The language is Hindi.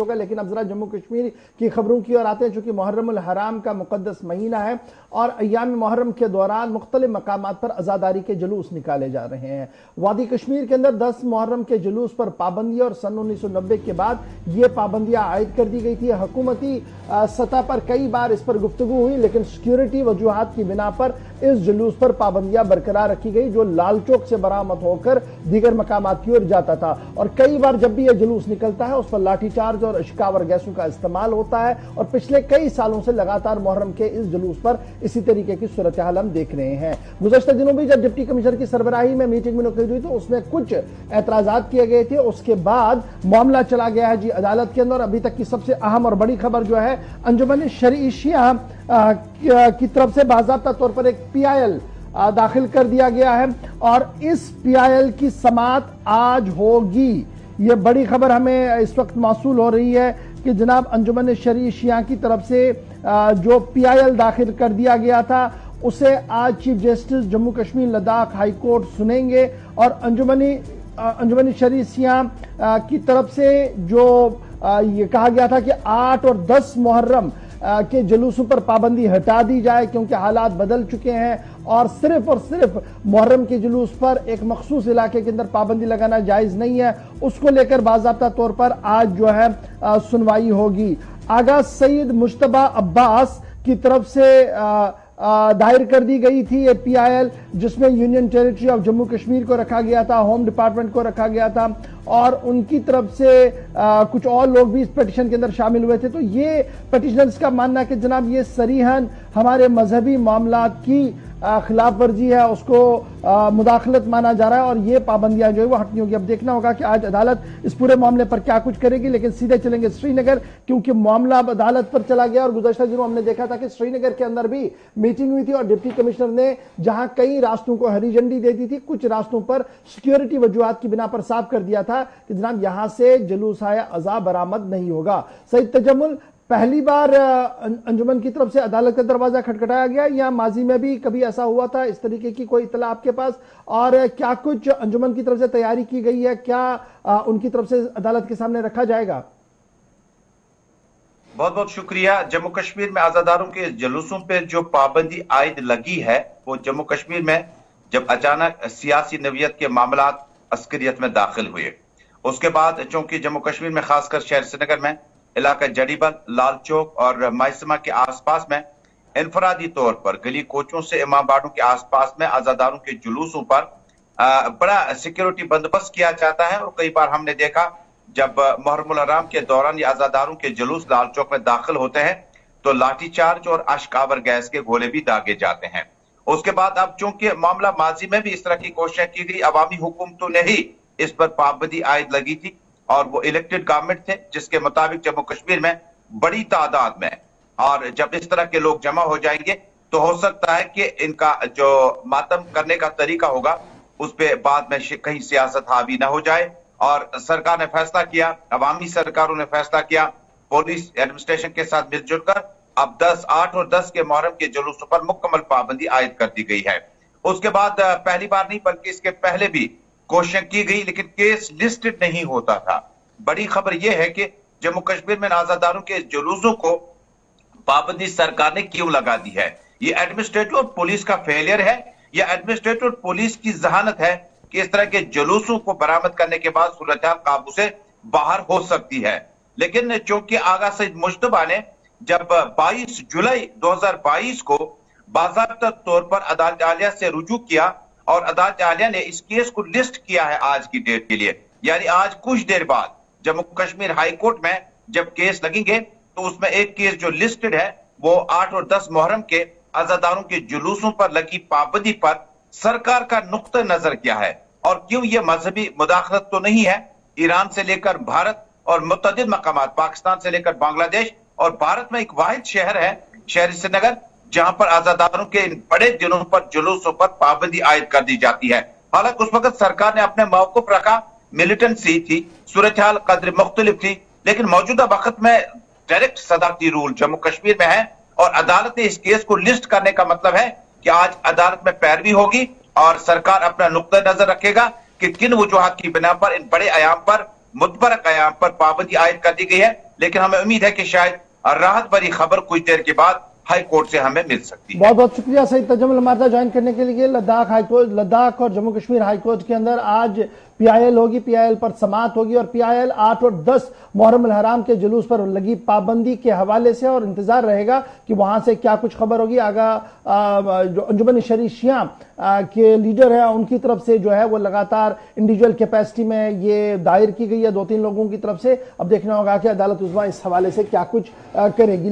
होगा। लेकिन अब जरा जम्मू कश्मीर की खबरों की ओर आते हैं, चूंकि मुहर्रमुल हराम का मुकद्दस महीना है और अय्याम मुहर्रम के दौरान मुख्तलिफ मकामात पर अजादारी के जुलूस निकाले जा रहे हैं। वादी कश्मीर के अंदर 10 मुहर्रम के जुलूस पर पाबंदी और सन 1990 के बाद ये पाबंदियां आयद कर दी गई थी। हुकूमती सतह पर कई बार इस पर गुफ्तगू हुई, लेकिन सिक्योरिटी वजूहात की बिना पर इस जुलूस पर पाबंदियां बरकरार रखी गई, जो लाल चौक से बरामद होकर दीगर मकामात की ओर जाता था। और कई बार जब भी यह जुलूस निकलता है उस पर लाठीचार्ज और अश्कावर गैसों का इस्तेमाल होता है। और पिछले कई सालों से लगातार मुहर्रम के इस जुलूस पर इसी तरीके की सूरत हाल हम देख रहे हैं। गुज़श्ता दिनों में जब डिप्टी कमिश्नर की सरबराही में मीटिंग मुनक्किद हुई तो उसमें कुछ एतराजात किए गए थे। उसके बाद मामला चला गया है जी अदालत के अंदर। अभी तक की सबसे अहम और बड़ी खबर जो है, अंजुमन शरई शिया की तरफ से बाज़ाब्ता तौर पर एक PIL दाखिल कर दिया गया है और इस PIL की समाअत आज होगी। ये बड़ी खबर हमें इस वक्त मौसूल हो रही है कि जनाब अंजुमन शरई शिया की तरफ से जो PIL दाखिल कर दिया गया था उसे आज chief justice Jammu Kashmir Ladakh high court सुनेंगे। और अंजुमन शरई शिया की तरफ से जो ये कहा गया था कि 8 और 10 मुहर्रम के जुलूसों पर पाबंदी हटा दी जाए, क्योंकि हालात बदल चुके हैं और सिर्फ मुहर्रम के जुलूस पर एक मखसूस इलाके के अंदर पाबंदी लगाना जायज नहीं है। उसको लेकर बाज़ाब्ता तौर पर आज जो है सुनवाई होगी। आगा सईद मुश्तबा अब्बास की तरफ से दायर कर दी गई थी ये PIL, जिसमें union territory of Jammu Kashmir को रखा गया था, होम डिपार्टमेंट को रखा गया था और उनकी तरफ से कुछ और लोग भी इस पिटीशन के अंदर शामिल हुए थे। तो ये पिटीशनर्स का मानना है कि जनाब ये सरीहन हमारे मजहबी मामलात की खिलाफ वर्जी है, उसको मुदाखलत माना जा रहा है और ये पाबंदियां जो है वो हटनी होगी। अब देखना होगा कि आज अदालत इस पूरे मामले पर क्या कुछ करेगी। लेकिन सीधे चलेंगे श्रीनगर, क्योंकि मामला अब अदालत पर चला गया और गुज़श्ता दिनों हमने देखा था कि श्रीनगर के अंदर भी मीटिंग हुई थी और डिप्टी कमिश्नर ने जहां कई रास्तों को हरी झंडी दे दी थी, कुछ रास्तों पर सिक्योरिटी वजूहात की बिना पर साफ कर दिया था कि जनाब यहां से जुलूस आया अज़ा बरामद नहीं होगा। सईद तजम्मुल, पहली बार अंजुमन की तरफ से अदालत का दरवाजा खटखटाया गया या माजी में भी कभी ऐसा हुआ था? इस तरीके की कोई इत्तला आपके पास? और क्या कुछ अंजुमन की तरफ से तैयारी की गई है? क्या उनकी तरफ से अदालत के सामने रखा जाएगा? बहुत बहुत शुक्रिया। जम्मू कश्मीर में आजादारों के जुलूसों पे जो पाबंदी आयद लगी है वो जम्मू कश्मीर में जब अचानक सियासी नवियत के मामलात अस्करियत में दाखिल हुए, उसके बाद चूंकि जम्मू कश्मीर में खासकर शहर श्रीनगर में इलाका जड़ीबल, लाल चौक और माइसमा के आसपास में इनफरादी तौर पर गली कोचों से इमामबाड़ों के आसपास में आजादारों के जुलूसों पर बड़ा सिक्योरिटी बंदोबस्त किया जाता है। और कई बार हमने देखा जब मुहर्रमुल हराम के दौरान ये आजादारों के जुलूस लाल चौक में दाखिल होते हैं तो लाठीचार्ज और अश्कावर गैस के गोले भी दागे जाते हैं। उसके बाद अब चूंकि मामला माजी में भी इस तरह की कोशिशें की गई, अवामी हुकूमतों ने ही इस पर पाबंदी आयद लगी थी और वो इलेक्टेड गवर्नमेंट थे जिसके मुताबिक जम्मू कश्मीर में बड़ी तादाद में और जब इस तरह के लोग जमा हो जाएंगे तो हो सकता है कि इनका जो मातम करने का तरीका होगा उस पर बाद में कहीं सियासत हावी ना हो जाए। और सरकार ने फैसला किया, अवामी सरकारों ने फैसला किया, पुलिस एडमिनिस्ट्रेशन के साथ मिलजुल कर अब 8 और 10 के मुहर्रम के जुलूसों पर मुकम्मल पाबंदी आयद कर दी गई है। उसके बाद पहली बार नहीं बल्कि इसके पहले भी कोशिश की गई, लेकिन केस लिस्टेड नहीं होता था। बड़ी खबर यह है कि जम्मू कश्मीर में आजादारों के जुलूसों को पाबंदी सरकार ने क्यों लगा दी है? ये एडमिनिस्ट्रेटिव और पुलिस का फेलियर है या एडमिनिस्ट्रेटिव और पुलिस की जहानत है कि इस तरह के जुलूसों को बरामद करने के बाद सूरत काबू से बाहर हो सकती है। लेकिन चूंकि आगा सईद मुश्तबा ने जब 22 जुलाई 2022 को बाज़ाब्ता तौर पर अदालत आलिया से रुजू किया और अदालत आलिया ने इस केस को लिस्ट किया है आज की डेट के लिए, यानी आज कुछ देर बाद जम्मू कश्मीर हाई कोर्ट में जब केस लगेंगे तो उसमें एक केस जो लिस्टेड है वो 8 और 10 मुहर्रम के आजादारों के जुलूसों पर लगी पाबंदी पर सरकार का नुक्ता नजर क्या है और क्यों ये मजहबी मुदाखलत तो नहीं है। ईरान से लेकर भारत और मुतअद्दिद मकामात, पाकिस्तान से लेकर बांग्लादेश और भारत में एक वाहिद शहर है शहर श्रीनगर जहां पर आजादारों के इन बड़े दिनों पर जुलूसों पर पाबंदी आयद कर दी जाती है। हालांकि उस वक्त सरकार ने अपने मौक़िफ़ रखा, मिलिटेंसी थी, सूरत हाल कदर मुख्तलिफ थी, लेकिन मौजूदा वक्त में डायरेक्ट सदारती रूल जम्मू कश्मीर में है और अदालत ने इस केस को लिस्ट करने का मतलब है कि आज अदालत में पैरवी होगी और सरकार अपना नुक्ता नजर रखेगा कि किन वजूहात की बिना पर इन बड़े आयाम पर मुतबर कयाम पर पाबंदी आयद कर दी गई है, लेकिन हमें उम्मीद है कि शायद राहत भरी खबर कुछ देर के बाद हाई कोर्ट से हमें मिल सकती है। बहुत बहुत शुक्रिया सईद तजम्मुल हमारे साथ ज्वाइन करने के लिए। लद्दाख और जम्मू कश्मीर हाईकोर्ट के अंदर आज पीआईएल होगी, पीआईएल पर समाअत होगी और पीआईएल 8 और 10 मुहर्रम अल हराम के जुलूस पर लगी पाबंदी के हवाले से और इंतजार रहेगा कि वहां से क्या कुछ खबर होगी। जो अंजुमन शरीशियां के लीडर है उनकी तरफ से जो है वो लगातार इंडिविजुअल कैपेसिटी में ये दायर की गई है 2-3 लोगों की तरफ से। अब देखना होगा कि अदालत उज़्मा इस हवाले से क्या कुछ करेगी।